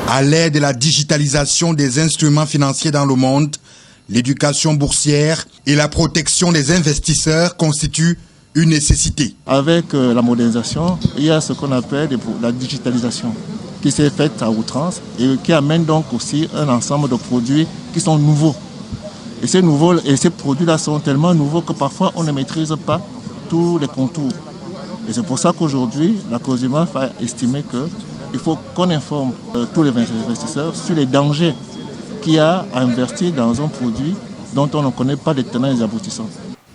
À l'ère de la digitalisation des instruments financiers dans le monde, l'éducation boursière et la protection des investisseurs constituent une nécessité. Avec la modernisation, il y a ce qu'on appelle la digitalisation qui s'est faite à outrance et qui amène donc aussi un ensemble de produits qui sont nouveaux. Et ces produits-là sont tellement nouveaux que parfois on ne maîtrise pas tous les contours. Et c'est pour ça qu'aujourd'hui, la COSUMAF a estimé qu'il faut qu'on informe tous les investisseurs sur les dangers qu'il y a à investir dans un produit dont on ne connaît pas les tenants et les aboutissants.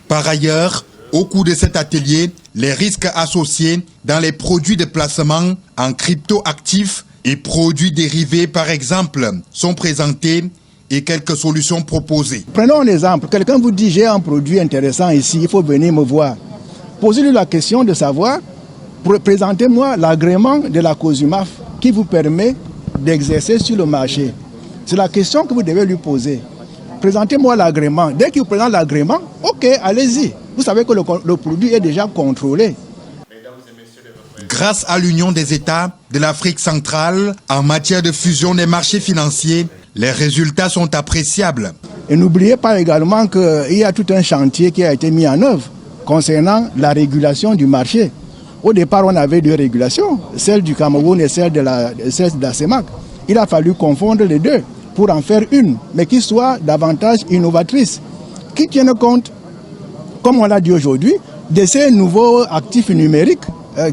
Par ailleurs, au cours de cet atelier, les risques associés dans les produits de placement en crypto-actifs et produits dérivés, par exemple, sont présentés et quelques solutions proposées. Prenons un exemple. Quelqu'un vous dit « j'ai un produit intéressant ici, il faut venir me voir ». Posez-lui la question de savoir, présentez-moi l'agrément de la COSUMAF qui vous permet d'exercer sur le marché. C'est la question que vous devez lui poser. Présentez-moi l'agrément. Dès qu'il vous présente l'agrément, ok, allez-y. Vous savez que le produit est déjà contrôlé. Grâce à l'union des États de l'Afrique centrale en matière de fusion des marchés financiers, les résultats sont appréciables. Et n'oubliez pas également qu'il y a tout un chantier qui a été mis en œuvre concernant la régulation du marché. Au départ, on avait deux régulations, celle du Cameroun et celle de la CEMAC. Il a fallu confondre les deux pour en faire une, mais qui soit davantage innovatrice, qui tienne compte, comme on l'a dit aujourd'hui, de ces nouveaux actifs numériques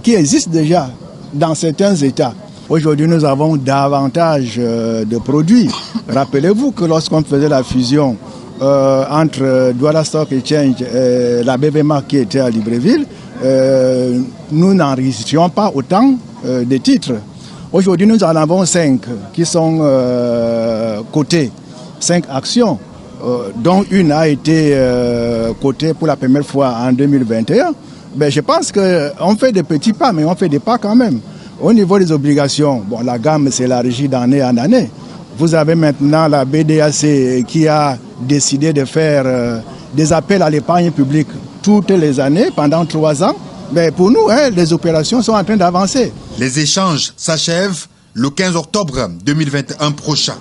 qui existent déjà dans certains États. Aujourd'hui, nous avons davantage de produits. Rappelez-vous que lorsqu'on faisait la fusion entre Douala Stock Exchange et la BVMA qui était à Libreville, nous n'enregistrions pas autant de titres. Aujourd'hui, nous en avons 5 qui sont cotées, 5 actions, dont une a été cotée pour la première fois en 2021. Ben, je pense qu'on fait des petits pas, mais on fait des pas quand même. Au niveau des obligations, bon, la gamme s'élargit d'année en année. Vous avez maintenant la BDAC qui a décidé de faire des appels à l'épargne publique toutes les années, pendant 3 ans. Mais pour nous, les opérations sont en train d'avancer. Les échanges s'achèvent le 15 octobre 2021 prochain.